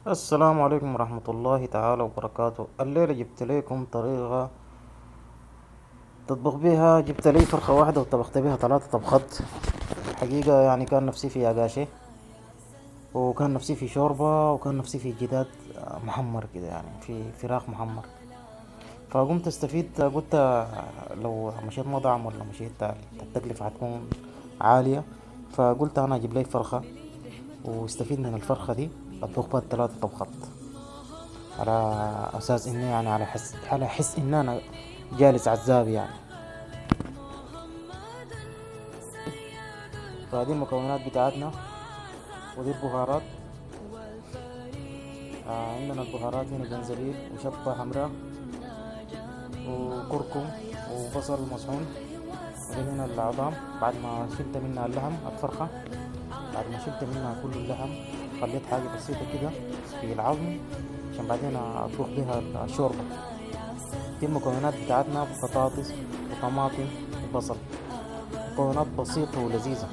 السلام عليكم ورحمة الله تعالى وبركاته. الليلة جبت لكم طريقة تطبخ بيها. جبت لي فرخة واحدة وطبخت بيها 3 طبخات. حقيقة يعني كان نفسي في عقاشة، وكان نفسي في شوربة، وكان نفسي في جداد محمر كده، يعني في فراخ محمر. فقمت استفيد، قلت لو مشيت مطعم ولا مشيت التكلفة هتكون عالية. فقلت انا اجيب لي فرخة واستفيد من الفرخة دي، اطبخ بها ال3 طبخات، على اساس اني يعني على حس ان انا جالس عزاب يعني. فهذه المكونات بتاعتنا، ودي البهارات. عندنا البهارات هنا جنزبيل وشطة حمراء وكركم وبصل مصحون. ودي هنا العظام، بعد ما شلت منها اللحم الفرخة، بعد ما شلت منها كل اللحم خليت حاجة بسيطة كده في العظم عشان بعدين أطبخ بها الشوربة. دي المكونات بتاعتنا: بطاطس وطماطم وبصل. مكونات بسيطة ولذيذة،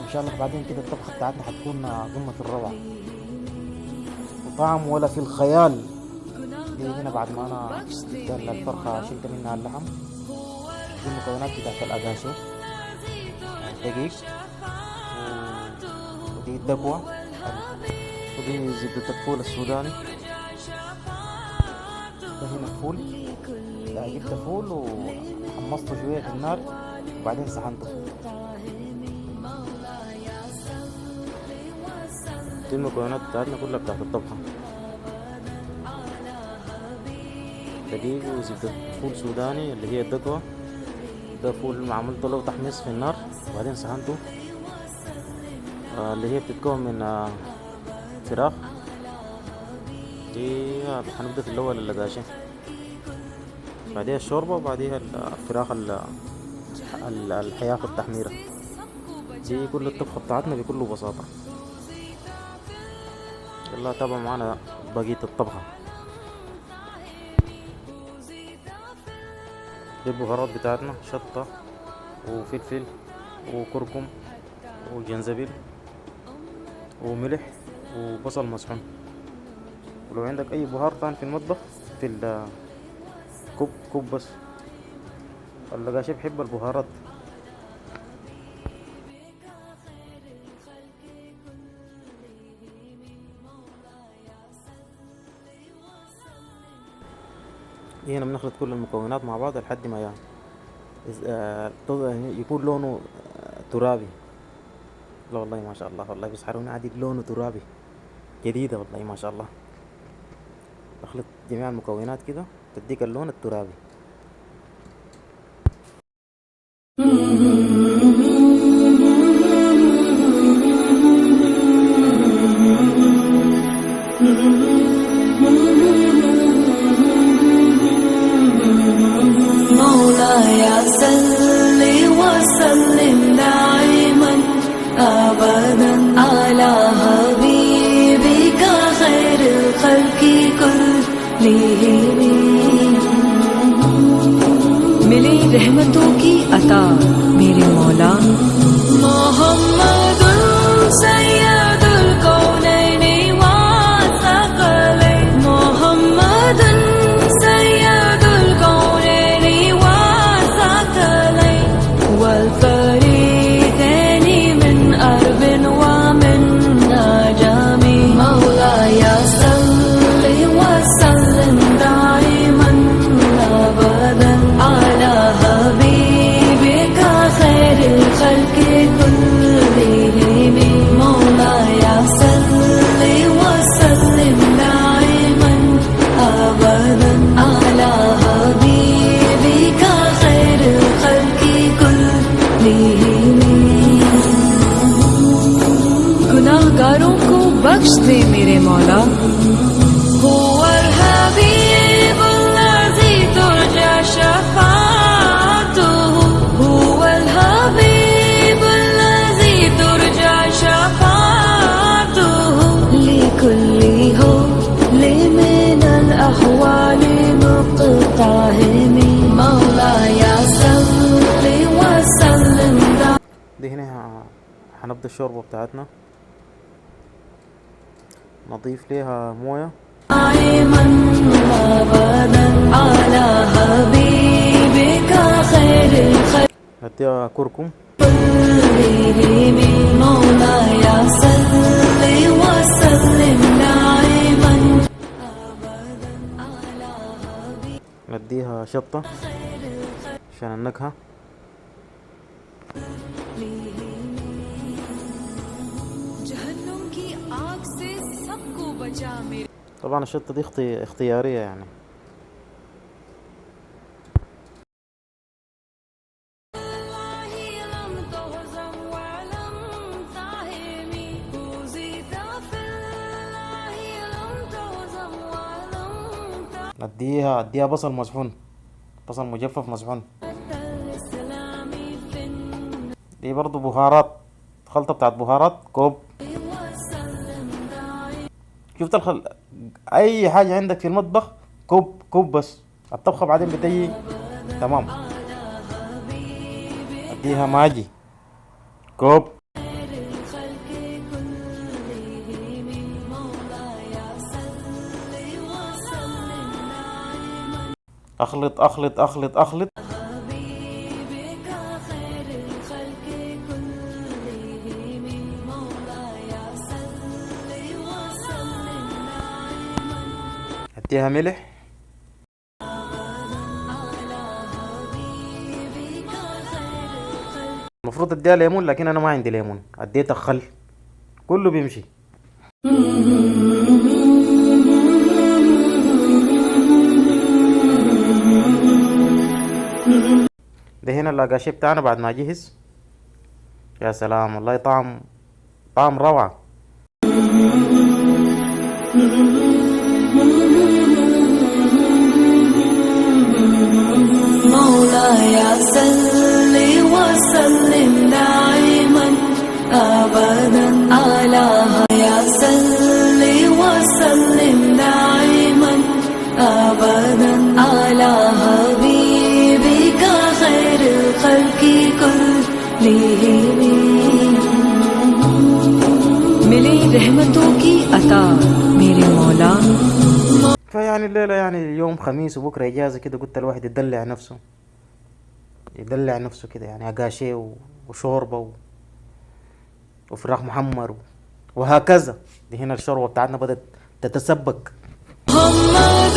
ان شاء الله بعدين كده الطبخة بتاعتنا حتكون قمة في الروعة وطعم ولا في الخيال. دي هنا بعد ما انا جبت الفرخة شلت منها اللحم. دي المكونات بتاعت الأجاشي: دقيق، ودي الدقوة، ودي زبدة الفول السوداني. ده هنا الفول. ده جبت فول وحمصته شوية في النار وبعدين سخنته. دي المكونات بتاعتنا كلها بتاعت الطبخة: دقيق وزبدة فول سوداني اللي هي الدقوة. ده فول عملت له تحميص في النار وبعدين سخنته. اللي هي بتتكون من فراخ. دي هنبدأ في الأول اللداشة، بعدها الشوربة، وبعدها الفراخ الحياة في التحميرة. دي كل الطبخة بتاعتنا بكل بساطة. يلا تابعوا معانا بقية الطبخة. دي البهارات بتاعتنا: شطة وفلفل وكركم وجنزبيل وملح وبصل مسحون. ولو عندك اي بهار تاني في المطبخ في الكوب كوب بس. اللقاشة بحب البهارات. هنا بنخلط كل المكونات مع بعض لحد ما يعني يكون لونه ترابي. لا والله ما شاء الله، والله بيسحروني عادي لونه ترابي جديدة، والله ما شاء الله. اخلط جميع المكونات كده تديك اللون الترابي. مولاي صل وسلم دائما أبدا على حبيبك خير الخلق كلهم. मिली रहमतों की अता मेरे मौला मोहम्मद सैयदुल कौनैन व सकलैन। मोहम्मद सैयदुल कौनैन व सकलैन वल फरीक़ैन मिन अरब व मिन अजम। मौलाय सल्लि व सल्लिम दाइमन अबदन على حبيبك خير الخلق كلهم. مولاي صل وسلم دائما أبدا على حبيبك خير الخلق كلهم. गुनाहगारों को बख्श दे मेरे मौला। هو الحبيب الذي ترجى شفاعته. هو الحبيب الذي ترجى شفاعته لكل هول من الأحوال مقتحم. مولاي صل وسلم. دي هنا هنبدأ الشوربة بتاعتنا. نضيف ليها موية. دائما أبدا على حبيبك خير الخلق نديها كركم. كلهم مولاي صل وسلم دائما أبدا على حبيبك نديها شطة خير الخلق عشان النكهة. जहन्नुम की आग से सबको बचा मेरे طبعا الشطة دي اختيارية يعني. لم تهزم ولم تهمي وزيد في الله لم تهزم ولم اديها بصل مطحون، بصل مجفف مطحون. تهتل الإسلام في دي برضو بهارات، خلطة بتاعت بهارات كوب. وسلم دائما شفت اي حاجة عندك في المطبخ كوب كوب بس، الطبخة بعدين بتجي تمام. اديها ماجي كوب. الخلق كلهم مولاي صل وسلم دائما اخلط اخلط اخلط اخلط. حبيبك خير الخلق كلهم مولاي صل وسلم دائما اديها ملح. على حبيبك خير الخلق المفروض اديها ليمون لكن انا ما عندي ليمون، اديتها خل، كله بيمشي. ده هنا اللاقاشي بتاعنا بعد ما جهز. يا سلام والله طعم روعة. مولاي صل وسلم دائما أبدا على يا صل وسلم دائما أبدا على حبيبك خير الخلق كلهم मिली रहमतों की अता मेरे मौला فيعني الليلة يعني يوم خميس وبكرة إجازة كده، قلت الواحد يدلع نفسه، يدلع نفسه كده يعني، أقاشي وشوربة وفراخ محمر وهكذا. دي هنا الشوربة بتاعتنا بدأت تتسبك. محمد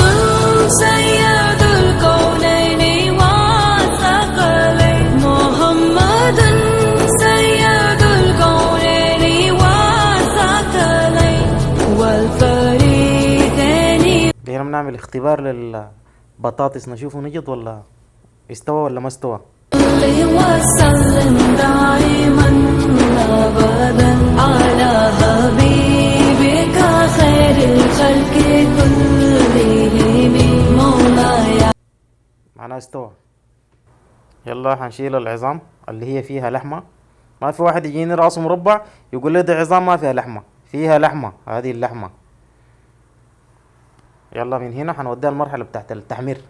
سيد الكونين والثقلين محمد سيد الكونين والثقلين والفريقين. دي هنا بنعمل اختبار للبطاطس، نشوفه نجد ولا استوى ولا ما استوى. صل وسلم دائما أبدا على حبيبك خير الخلق كلهم مولاي. معناها استوى. يلا حنشيل العظام اللي هي فيها لحمة. ما في واحد يجيني راسه مربع يقول لي ده عظام ما فيها لحمة، فيها لحمة، هذه اللحمة. يلا من هنا حنوديها المرحلة بتاعت التحمير.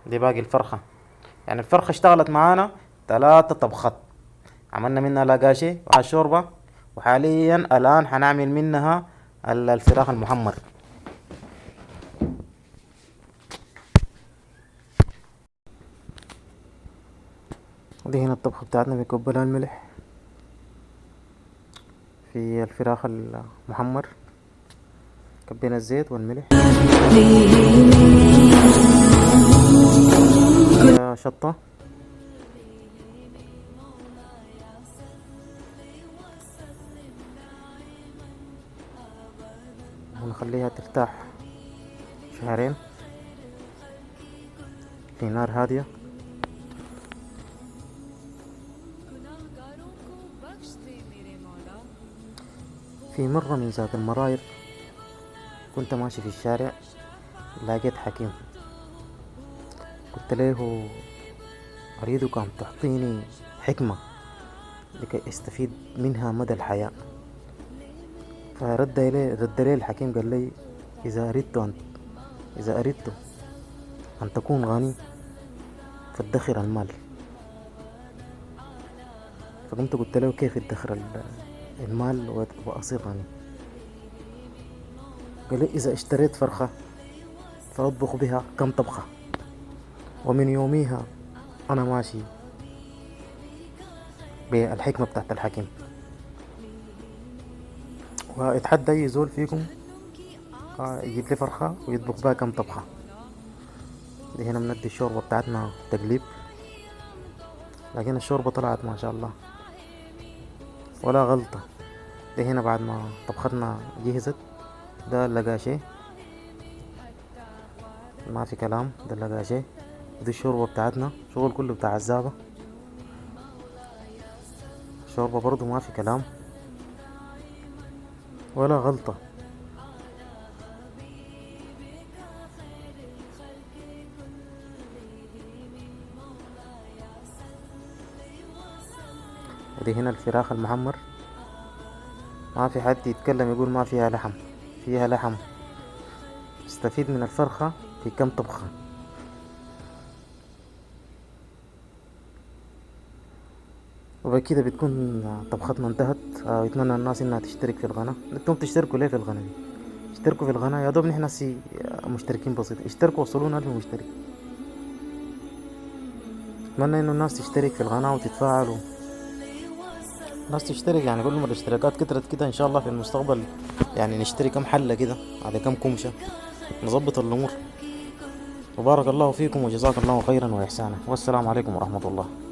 دي باقي الفرخة، يعني الفرخة اشتغلت معانا 3 طبخات، عملنا منها لاقاشي مع الشوربة، وحاليا الآن حنعمل منها الفراخ المحمر. دي هنا الطبخة بتاعتنا بنكب لها الملح في الفراخ المحمر، كبينا الزيت والملح. شطة ونخليها ترتاح شهرين في نار هادية. في مرة من ذات المراير كنت ماشي في الشارع، لقيت حكيم، قلت له أريدك أن تعطيني حكمة لكي أستفيد منها مدى الحياة. رد لي الحكيم قال لي إذا أردت أن تكون غني فادخر المال. فقمت قلت له كيف ادخر المال وأصير غني؟ قال لي إذا اشتريت فرخة فأطبخ بها كم طبخة. ومن يوميها أنا ماشي بالحكمة بتاعت الحكيم، واتحدى أي زول فيكم يجيب لي فرخة ويطبخ بها كم طبخة. دي هنا بندي الشوربة بتاعتنا تقليب، لكن الشوربة طلعت ما شاء الله ولا غلطة. دي هنا بعد ما طبختنا جهزت، ده اللقاشي ما في كلام، ده اللقاشي. دي الشوربة بتاعتنا، شغل كله بتاع الزابة. الشوربة برضو ما في كلام ولا غلطة. دي هنا الفراخ المحمر، ما في حد يتكلم يقول ما فيها لحم، فيها لحم. استفيد من الفرخة في كم طبخة. وبكده بتكون طبختنا انتهت. اتمنى الناس انها تشترك في القناة. انتم تشتركوا ليه في القناة دي؟ اشتركوا في القناة يا دوب، نحن سي مشتركين بسيط، اشتركوا وصلونا 1000 مشترك. اتمنى انه الناس تشترك في القناة وتتفاعلوا. الناس تشترك، يعني كل ما الاشتراكات كترت كده ان شاء الله في المستقبل يعني نشتري كم حلة كده على كم كمشة، نظبط الامور. وبارك الله فيكم وجزاك الله خيرا واحسانا، والسلام عليكم ورحمة الله.